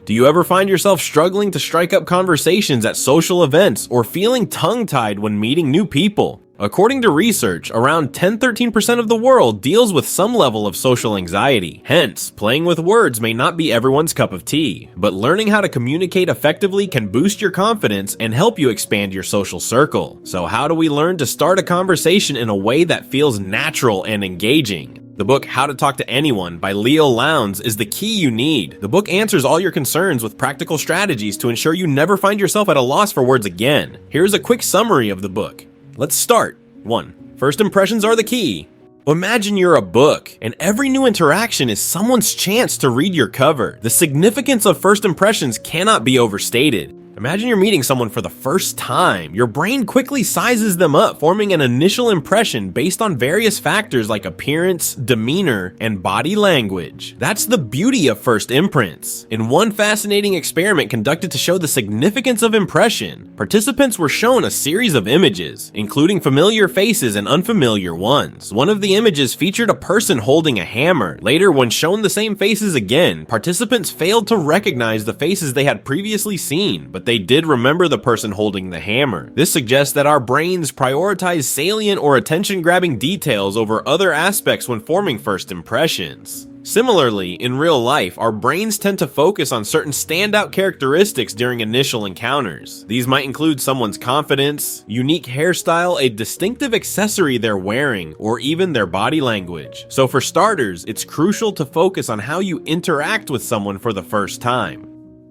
Do you ever find yourself struggling to strike up conversations at social events or feeling tongue-tied when meeting new people? According to research, around 10–13% of the world deals with some level of social anxiety. Hence, playing with words may not be everyone's cup of tea, but learning how to communicate effectively can boost your confidence and help you expand your social circle. So how do we learn to start a conversation in a way that feels natural and engaging? The book How to Talk to Anyone by Leil Lowndes is the key you need. The book answers all your concerns with practical strategies to ensure you never find yourself at a loss for words again. Here's a quick summary of the book. Let's start. 1. First impressions are the key. Imagine you're a book, and every new interaction is someone's chance to read your cover. The significance of first impressions cannot be overstated. Imagine you're meeting someone for the first time. Your brain quickly sizes them up, forming an initial impression based on various factors like appearance, demeanor, and body language. That's the beauty of first imprints. In one fascinating experiment conducted to show the significance of impression, participants were shown a series of images, including familiar faces and unfamiliar ones. One of the images featured a person holding a hammer. Later, when shown the same faces again, participants failed to recognize the faces they had previously seen, but they did remember the person holding the hammer. This suggests that our brains prioritize salient or attention-grabbing details over other aspects when forming first impressions. Similarly, in real life, our brains tend to focus on certain standout characteristics during initial encounters. These might include someone's confidence, unique hairstyle, a distinctive accessory they're wearing, or even their body language. So for starters, it's crucial to focus on how you interact with someone for the first time.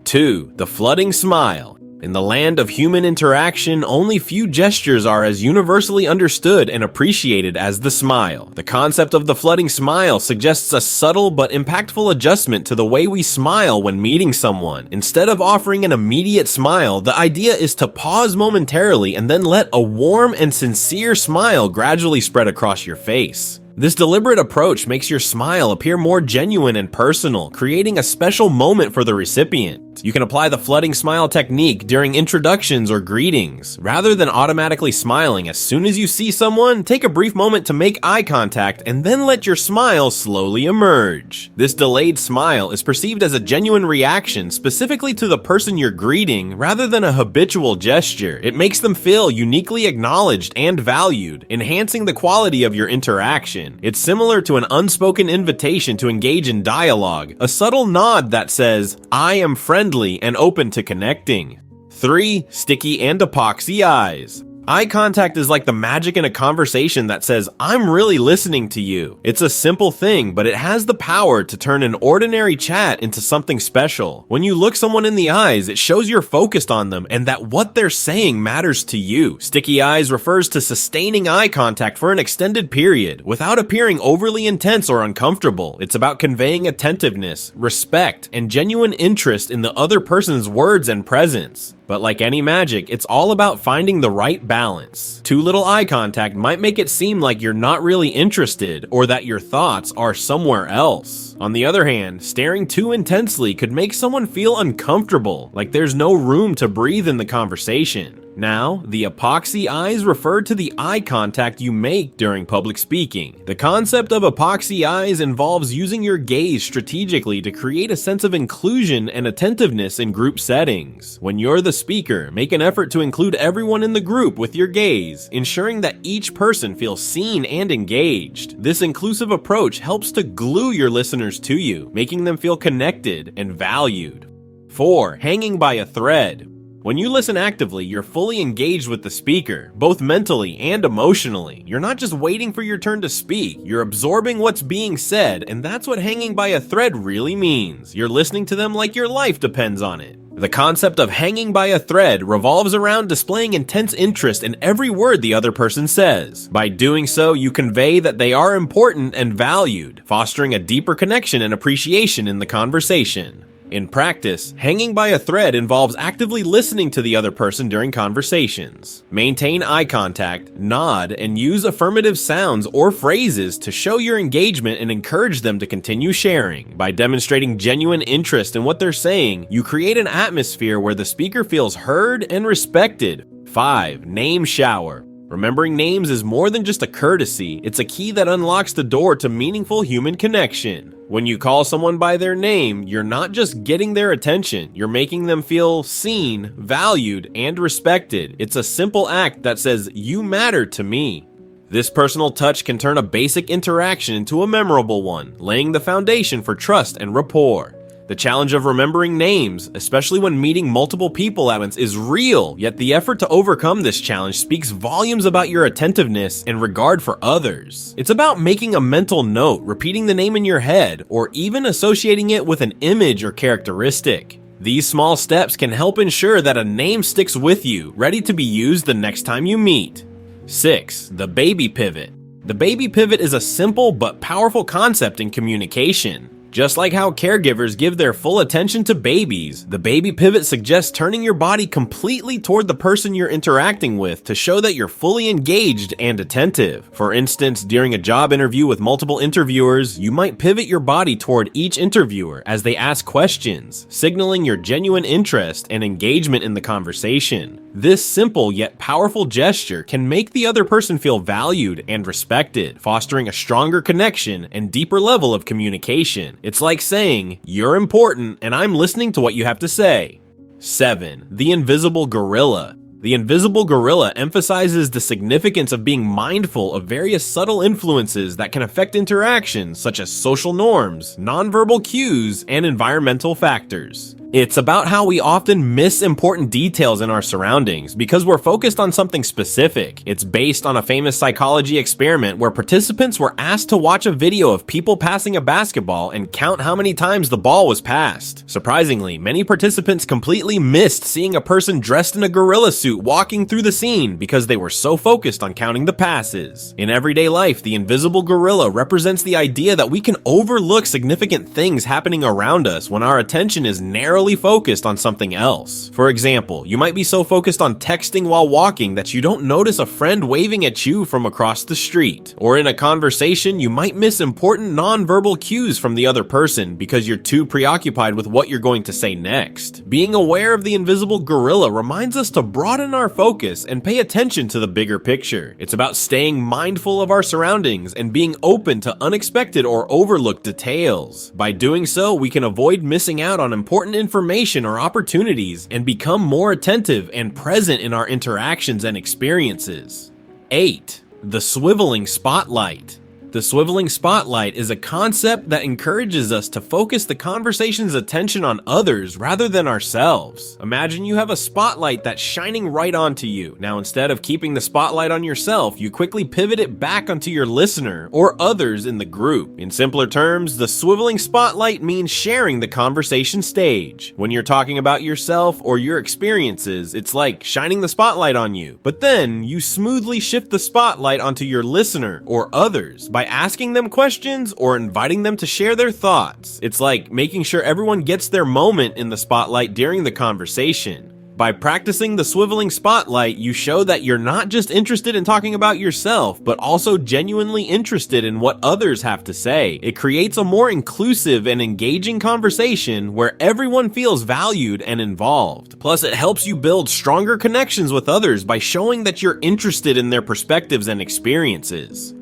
2. The flooding smile. In the land of human interaction, only few gestures are as universally understood and appreciated as the smile. The concept of the flooding smile suggests a subtle but impactful adjustment to the way we smile when meeting someone. Instead of offering an immediate smile, the idea is to pause momentarily and then let a warm and sincere smile gradually spread across your face. This deliberate approach makes your smile appear more genuine and personal, creating a special moment for the recipient. You can apply the flooding smile technique during introductions or greetings. Rather than automatically smiling as soon as you see someone, take a brief moment to make eye contact and then let your smile slowly emerge. This delayed smile is perceived as a genuine reaction specifically to the person you're greeting rather than a habitual gesture. It makes them feel uniquely acknowledged and valued, enhancing the quality of your interaction. It's similar to an unspoken invitation to engage in dialogue, a subtle nod that says, "I am friendly and open to connecting." 3. Sticky and epoxy eyes. Eye contact is like the magic in a conversation that says, "I'm really listening to you." It's a simple thing, but it has the power to turn an ordinary chat into something special. When you look someone in the eyes, it shows you're focused on them and that what they're saying matters to you. Sticky eyes refers to sustaining eye contact for an extended period without appearing overly intense or uncomfortable. It's about conveying attentiveness, respect, and genuine interest in the other person's words and presence. But like any magic, it's all about finding the right balance. Too little eye contact might make it seem like you're not really interested or that your thoughts are somewhere else. On the other hand, staring too intensely could make someone feel uncomfortable, like there's no room to breathe in the conversation. Now, the epoxy eyes refer to the eye contact you make during public speaking. The concept of epoxy eyes involves using your gaze strategically to create a sense of inclusion and attentiveness in group settings. When you're the speaker, make an effort to include everyone in the group with your gaze, ensuring that each person feels seen and engaged. This inclusive approach helps to glue your listeners to you, making them feel connected and valued. 4. Hanging by a thread. When you listen actively, you're fully engaged with the speaker, both mentally and emotionally. You're not just waiting for your turn to speak, you're absorbing what's being said, and that's what hanging by a thread really means. You're listening to them like your life depends on it. The concept of hanging by a thread revolves around displaying intense interest in every word the other person says. By doing so, you convey that they are important and valued, fostering a deeper connection and appreciation in the conversation. In practice, hanging by a thread involves actively listening to the other person during conversations. Maintain eye contact, nod, and use affirmative sounds or phrases to show your engagement and encourage them to continue sharing. By demonstrating genuine interest in what they're saying, you create an atmosphere where the speaker feels heard and respected. 5. Name shower. Remembering names is more than just a courtesy, it's a key that unlocks the door to meaningful human connection. When you call someone by their name, you're not just getting their attention, you're making them feel seen, valued, and respected. It's a simple act that says, "You matter to me." This personal touch can turn a basic interaction into a memorable one, laying the foundation for trust and rapport. The challenge of remembering names, especially when meeting multiple people at once, is real, yet the effort to overcome this challenge speaks volumes about your attentiveness and regard for others. It's about making a mental note, repeating the name in your head, or even associating it with an image or characteristic. These small steps can help ensure that a name sticks with you, ready to be used the next time you meet. 6. The baby pivot. The baby pivot is a simple but powerful concept in communication. Just like how caregivers give their full attention to babies, the baby pivot suggests turning your body completely toward the person you're interacting with to show that you're fully engaged and attentive. For instance, during a job interview with multiple interviewers, you might pivot your body toward each interviewer as they ask questions, signaling your genuine interest and engagement in the conversation. This simple yet powerful gesture can make the other person feel valued and respected, fostering a stronger connection and deeper level of communication. It's like saying, "You're important and I'm listening to what you have to say." 7. The invisible gorilla. The invisible gorilla emphasizes the significance of being mindful of various subtle influences that can affect interactions, such as social norms, nonverbal cues, and environmental factors. It's about how we often miss important details in our surroundings because we're focused on something specific. It's based on a famous psychology experiment where participants were asked to watch a video of people passing a basketball and count how many times the ball was passed. Surprisingly, many participants completely missed seeing a person dressed in a gorilla suit walking through the scene because they were so focused on counting the passes. In everyday life, the invisible gorilla represents the idea that we can overlook significant things happening around us when our attention is narrowly focused on something else. For example, you might be so focused on texting while walking that you don't notice a friend waving at you from across the street. Or in a conversation, you might miss important nonverbal cues from the other person because you're too preoccupied with what you're going to say next. Being aware of the invisible gorilla reminds us to broaden our focus and pay attention to the bigger picture. It's about staying mindful of our surroundings and being open to unexpected or overlooked details. By doing so, we can avoid missing out on important information or opportunities and become more attentive and present in our interactions and experiences. 8. The Swiveling Spotlight. The Swiveling Spotlight is a concept that encourages us to focus the conversation's attention on others rather than ourselves. Imagine you have a spotlight that's shining right onto you. Now, instead of keeping the spotlight on yourself, you quickly pivot it back onto your listener or others in the group. In simpler terms, the Swiveling Spotlight means sharing the conversation stage. When you're talking about yourself or your experiences, it's like shining the spotlight on you. But then, you smoothly shift the spotlight onto your listener or others by asking them questions or inviting them to share their thoughts. It's like making sure everyone gets their moment in the spotlight during the conversation. By practicing the Swiveling Spotlight, you show that you're not just interested in talking about yourself, but also genuinely interested in what others have to say. It creates a more inclusive and engaging conversation where everyone feels valued and involved. Plus, it helps you build stronger connections with others by showing that you're interested in their perspectives and experiences.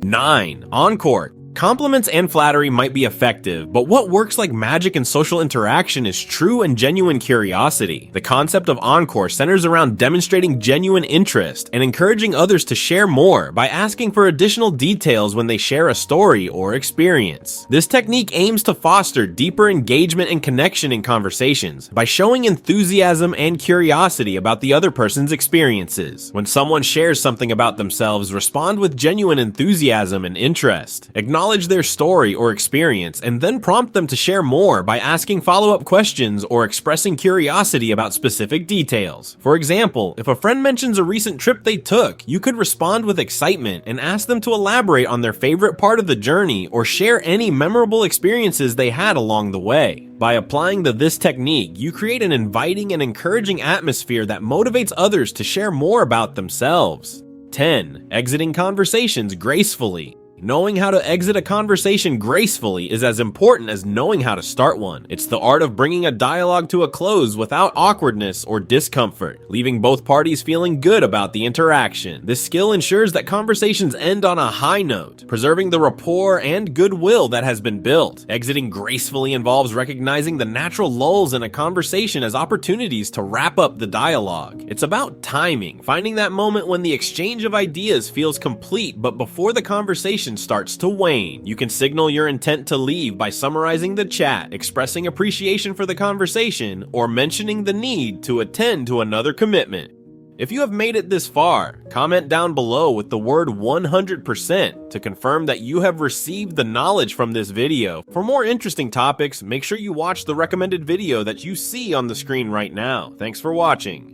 9. Encore. Compliments and flattery might be effective, but what works like magic in social interaction is true and genuine curiosity. The concept of encore centers around demonstrating genuine interest and encouraging others to share more by asking for additional details when they share a story or experience. This technique aims to foster deeper engagement and connection in conversations by showing enthusiasm and curiosity about the other person's experiences. When someone shares something about themselves, respond with genuine enthusiasm and interest. Acknowledge their story or experience and then prompt them to share more by asking follow-up questions or expressing curiosity about specific details. For example, if a friend mentions a recent trip they took, you could respond with excitement and ask them to elaborate on their favorite part of the journey or share any memorable experiences they had along the way. By applying this technique, you create an inviting and encouraging atmosphere that motivates others to share more about themselves. 10. Exiting conversations gracefully. Knowing how to exit a conversation gracefully is as important as knowing how to start one. It's the art of bringing a dialogue to a close without awkwardness or discomfort, leaving both parties feeling good about the interaction. This skill ensures that conversations end on a high note, preserving the rapport and goodwill that has been built. Exiting gracefully involves recognizing the natural lulls in a conversation as opportunities to wrap up the dialogue. It's about timing, finding that moment when the exchange of ideas feels complete but before the conversation starts to wane. You can signal your intent to leave by summarizing the chat, expressing appreciation for the conversation, or mentioning the need to attend to another commitment. If you have made it this far, comment down below with the word 100% to confirm that you have received the knowledge from this video. For more interesting topics, make sure you watch the recommended video that you see on the screen right now. Thanks for watching.